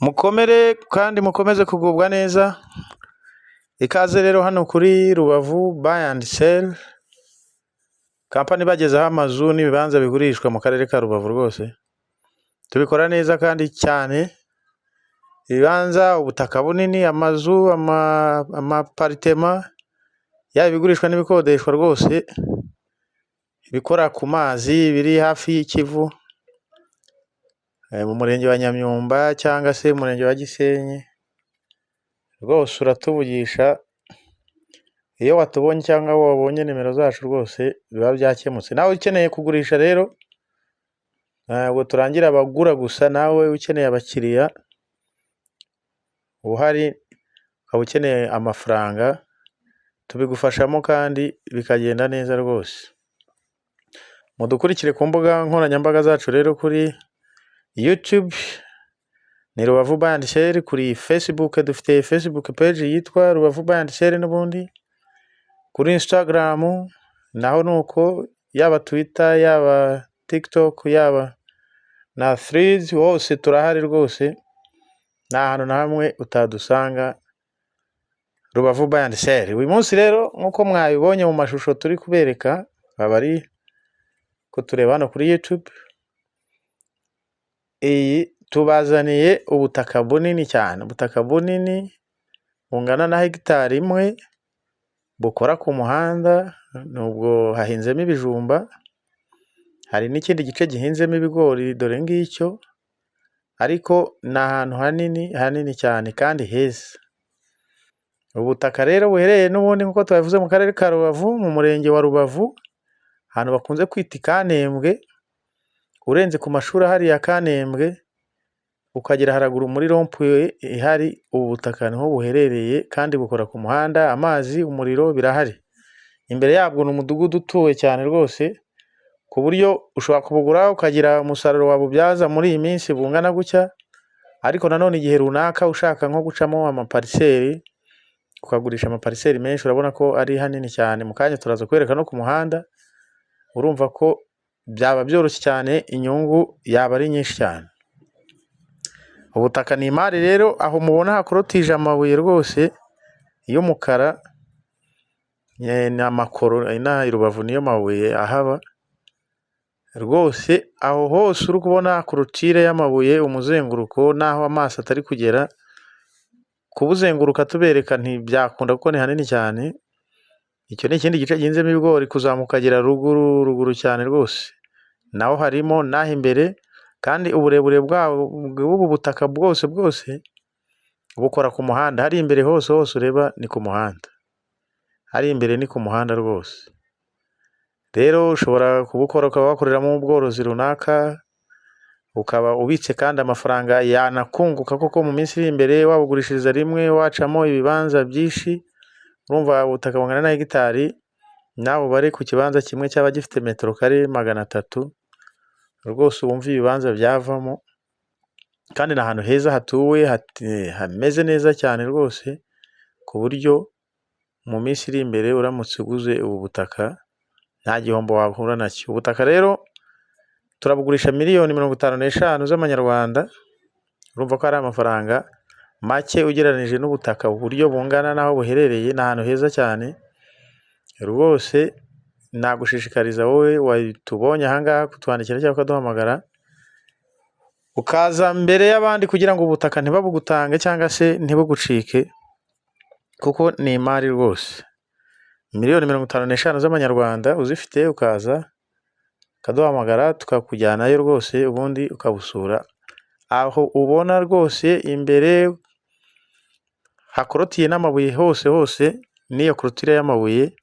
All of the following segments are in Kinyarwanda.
Mukomere kandi mukomeze kugubwa neza, ikaze rero hano kuri Rubavu Buy and Sell, kampani ibagezaho amazu n'ibibanza bigurishwa mu karere ka Rubavu rwose. Tubikora neza kandi cyane, ibibanza, ubutaka bunini, amazu, amaparitema, yaba ibigurishwa n'ibikodeshwa rwose, ibikora ku mazi, biri hafi y'ikivu, mu murenge wa Nyamyumba cyangwa se umurenge wa Gisenyi, rwose uratuvugisha, iyo watubonye cyangwa wabonye nimero zacu rwose biba byakemutse. Nawe ukeneye kugurisha rero, ntabwo turangira abagura gusa, nawe ukeneye abakiriya uhari, ukaba ukeneye amafaranga, tubigufashamo kandi bikagenda neza rwose. Mudukurikire ku mbuga nkoranyambaga zacu rero kuri YouTube ni Rubavu Buy and Sell, kuri Facebook dufite Facebook page yitwa Rubavu Buy and Sell n'ubundi, kuri Instagram naho nuko, yaba Twitter, yaba TikTok, yaba na Threads, hose turahari rwose, nta hantu na hamwe utadusanga Rubavu Buy and Sell. Uyu munsi rero nk'uko mwabibonye mu mashusho turi kubereka, abari kutureba hano kuri YouTube, iyi tubazaniye ubutaka bunini cyane, ubutaka bunini bungana na hegitari imwe, bukora ku muhanda, nubwo hahinzemo ibijumba, hari n'ikindi gice gihinzemo ibigori dore ngicyo, ariko ni ahantu hanini cyane kandi heza. Ubutaka rero buherereye n'ubundi nk'uko tubavuze mu karere ka Rubavu, mu murenge wa Rubavu, ahantu bakunze kwita i Kanembwe. Urenze ku mashuri ahari ya Kanembwe, ukagera haraguru muri rompuwe ihari, ubu butaka niho buherereye kandi bukora ku muhanda, amazi, umuriro birahari. Imbere yabwo ni umudugudu utuwe cyane rwose, ku buryo ushobora kubugura ukagira umusaruro wabubyaza muri iyi minsi bungana gutya, ariko nanone igihe runaka ushaka nko gucamo amapariseri, ukagurisha amapariseri menshi, urabona ko ari hanini cyane. Mu kanya turaza kwereka no ku muhanda, urumva ko byaba byoroshye cyane, inyungu yaba ari nyinshi cyane. Ubutaka ni imari rero, aho mubona hakorotije amabuye rwose y'umukara, ni amakoro, inaha i Rubavu niyo mabuye ahaba rwose. Aho hose uri kubona korotire y'amabuye, umuzenguruko, naho amaso atari kugera, kubuzenguruka tubereka ntibyakunda kuko ni hanini cyane. Icyo ni ikindi gice gihinzemo ibigori, kuzamuka ukagera ruguru cyane rwose, naho harimo naho imbere, kandi uburebure bw'ubu butaka bwose bukora ku muhanda. Hari imbere hose ureba ni ku muhanda, hari imbere ni ku muhanda rwose. Rero ushobora kubukora ukaba wakoreramo ubworozi runaka, ukaba ubitse kandi amafaranga yanakunguka koko mu minsi iri imbere, wabugurishiriza rimwe, wacamo ibibanza byinshi. Urumva ubutaka bungana na hegitari, nawe bari ku kibanza kimwe cyaba gifite metero kare 300, rwose wumva ibibanza byavamo, kandi ni ahantu heza hatuwe, hameze neza cyane rwose, ku buryo mu minsi iri imbere uramutse uguze ubu butaka nta gihombo wahura nacyo. Ubutaka rero turabugurisha miliyoni 55 z'amanyarwanda, urumva ko ari amafaranga make ugereranije n'ubutaka uburyo bungana n'aho buherereye. Ni ahantu heza cyane rwose. Nagushishikariza wowe watubonye ahangaha kutwandikira cyangwa ukaduhamagara, ukaza mbere y'abandi kugira ngo ubutaka ntibabugutange cyangwa se ntibugucike, kuko ni imari rwose. Miliyoni 55 z'amanyarwanda uzifite, ukaza ukaduhamagara tukakujyanayo rwose, ubundi ukabusura. Aho ubona rwose imbere hakorotiye n'amabuye hose, n'iyo korotire y'amabuye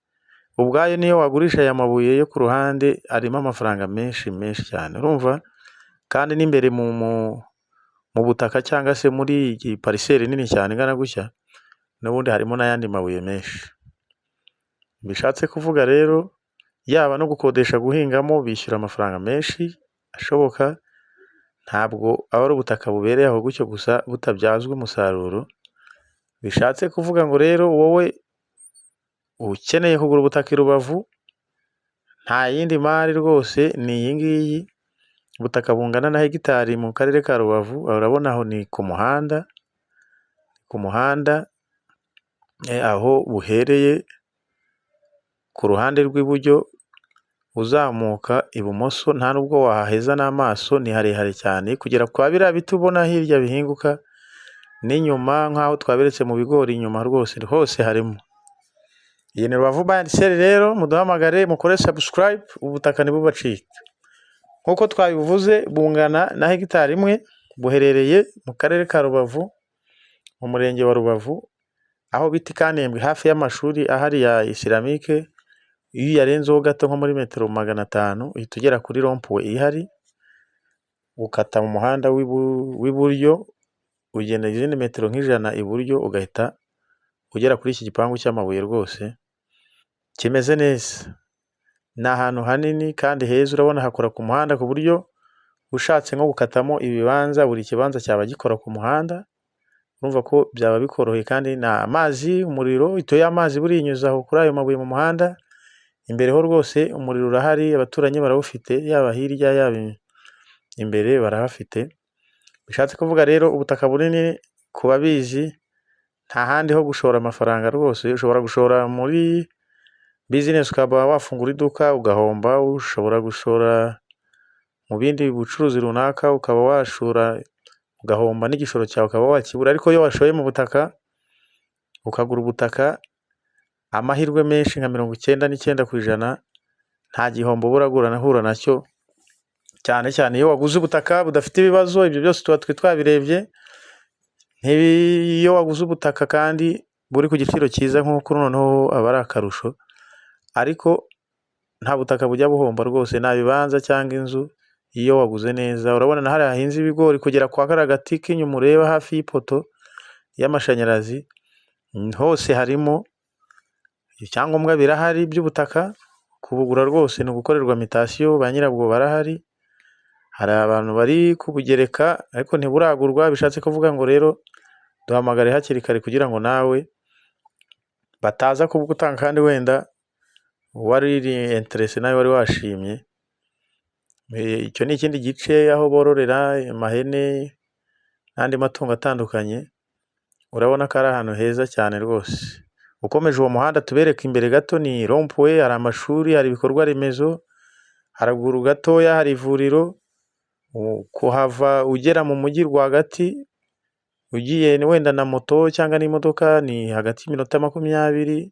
ubwayo niyo wagurisha aya mabuye yo ku ruhande, arimo amafaranga menshi cyane, urumva. Kandi n'imbere mu butaka cyangwa se muri iyi pariseri nini cyane ingana gutya, n'ubundi harimo n'ayandi mabuye menshi. Bishatse kuvuga rero, yaba no gukodesha guhingamo bishyura amafaranga menshi ashoboka, ntabwo aba ari ubutaka bubereye aho gutyo gusa butabyazwa umusaruro. Bishatse kuvuga ngo rero wowe ukeneye kugura ubutaka i Rubavu, nta yindi mari rwose, ni iyi ngiyi. ubutaka bungana na hegitari mu karere ka Rubavu, urabona aho ni ku muhanda, aho buhereye ku ruhande rw'iburyo uzamuka ibumoso nta nubwo wahaheza n'amaso, ni harehare cyane kugera kwa biriya biti ubona hirya bihinguka, n'inyuma nk'aho twaberetse mu bigori inyuma rwose hose harimo. Iyi ni Rubavu Buy and Sell rero, muduhamagare mukore subscribe, ubutaka ntibubacike. Nk'uko twabivuze bungana na hegitari imwe, buherereye mu karere ka Rubavu, mu murenge wa Rubavu, aho bita i Kanembwe hafi y'amashuri ahari ya Islamique. Iyo uyarenzeho gato nko muri metero 500 uhita ugera kuri rompuwe ihari, ukata mu muhanda w'iburyo, ugenda izindi metero nk'ijana iburyo, ugahita ugera kuri iki gipangu cy'amabuye rwose kimeze neza. Ni ahantu hanini kandi heza, urabona hakora ku muhanda ku buryo ushatse nko gukatamo ibibanza, buri kibanza cyaba gikora ku muhanda, urumva ko byaba bikoroheye. Kandi na amazi, umuriro, ito y'amazi burinyuza aho kuri ayo mabuye mu muhanda imbere ho rwose, umuriro urahari, abaturanyi barawufite, yaba hirya yaba imbere barahafite. Bishatse kuvuga rero ubutaka bunini ku babizi, nta handi ho gushora amafaranga rwose. Ushobora gushora muri business, ukaba wafungura iduka ugahomba, ushobora gushora mu bindi bucuruzi runaka ukaba washora ugahomba, n'igishoro cyawe ukaba wakibura. Ariko iyo washoye mu butaka, ukagura ubutaka, amahirwe menshi nka 99%, nta gihombo burahura nacyo, cyane cyane iyo waguze ubutaka budafite ibibazo. Ibyo byose tuba twabirebye. Iyo waguze ubutaka kandi buri ku giciro cyiza nk'uko noneho aba ari akarusho. Ariko nta butaka bujya buhomba rwose, nta bibanza cyangwa inzu iyo waguze neza. Urabona na hariya hahinze ibigori, kugera kwa kariya gati k'inyuma ureba hafi y'ipoto y'amashanyarazi, hose harimo ibyangombwa birahari by'ubutaka. Kubugura rwose ni ugukorerwa mitasiyo, ba nyirabwo barahari. Hari abantu bari kubugereka ariko ntiburagurwa. Bishatse kuvuga ngo rero duhamagare hakiri kare kugira ngo nawe bataza kubugutanga kandi wenda wari interese nawe wari washimye. Icyo ni ikindi gice aho bororera amahene n'andi matungo atandukanye. Urabona ko ari ahantu heza cyane rwose. Ukomeje uwo muhanda tubereka imbere gato ni rompuwe, hari amashuri, hari ibikorwa remezo. Haraguru gatoya hari ivuriro. Kuhava ugera mu mujyi rwagati ugiye wenda na moto cyangwa n'imodoka ni hagati y'iminota 20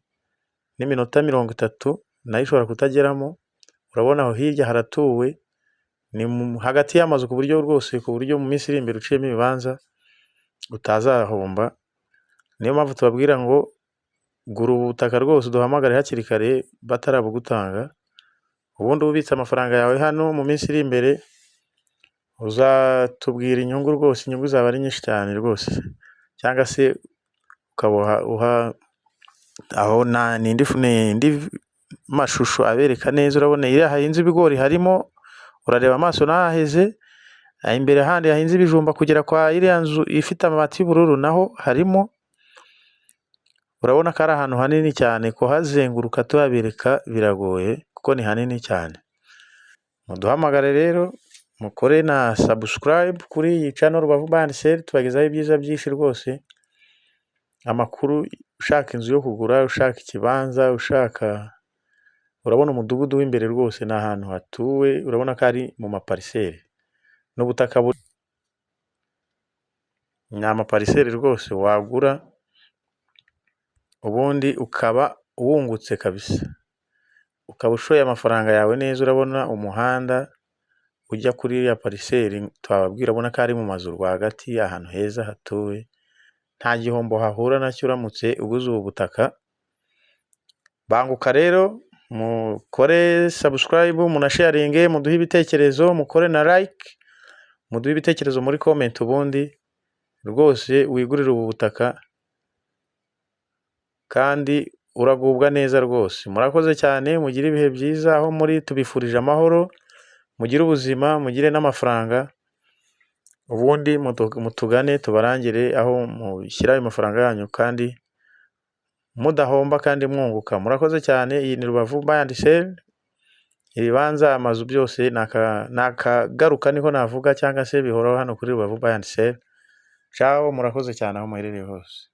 n'iminota 30, nayo ishobora kutageramo. Urabona aho hirya haratuwe, ni hagati y'amazu ku buryo rwose, ku buryo mu minsi iri imbere uciyemo ibibanza utazahomba. Niyo mpamvu tubabwira ngo gura ubutaka rwose, duhamagare hakiri kare batarabugutanga. Ubundi ubitse amafaranga yawe hano, mu minsi iri imbere uzatubwira inyungu rwose. Inyungu zaba ari nyinshi cyane rwose, cyangwa se ukaboha aho n'indi mashusho abereka neza. Urabona iriya hahinze ibigori harimo, urareba amaso nahaheze. Imbere handi hahinze ibijumba, kugera kwa iriya nzu ifite amabati y'ubururu naho harimo. Urabona ko ari ahantu hanini cyane, kuhazenguruka tuhabereka biragoye kuko ni hanini cyane. Muduhamagare rero, mukore na subscribe kuri iyi channel Rubavu Buy and Sell. Tubagezaho ibyiza byinshi rwose, amakuru. Ushaka inzu yo kugura, ushaka ikibanza, urabona umudugudu w'imbere rwose ni ahantu hatuwe. Urabona ko ari mu mapariseri, n'ubutaka ni amapariseri rwose wagura, ubundi ukaba wungutse kabisa, ukaba ushoye amafaranga yawe neza. Urabona umuhanda ujya kuri ya pariseri twababwira, ubona ko ari mu mazu rwagati, ahantu heza hatuwe, nta gihombo hahura nacyo uramutse uguze ubu butaka. Banguka rero, mukore subscribe, munasharinge, muduhe ibitekerezo, mukore na like, muduhe ibitekerezo muri comment, ubundi rwose wigurire ubu butaka kandi uragubwa neza rwose. Murakoze cyane, mugire ibihe byiza aho muri. Tubifurije amahoro, mugire ubuzima, mugire n'amafaranga. Ubundi mutugane tubarangire aho mushyira ayo mafaranga yanyu kandi mudahomba kandi mwunguka. Murakoze cyane. Iyi ni Rubavu Buy and Sell, ibibanza, amazu byose ni akagaruka niko navuga cyangwa se bihoraho hano kuri Rubavu Buy and Sell. Caho murakoze cyane aho muherereye hose.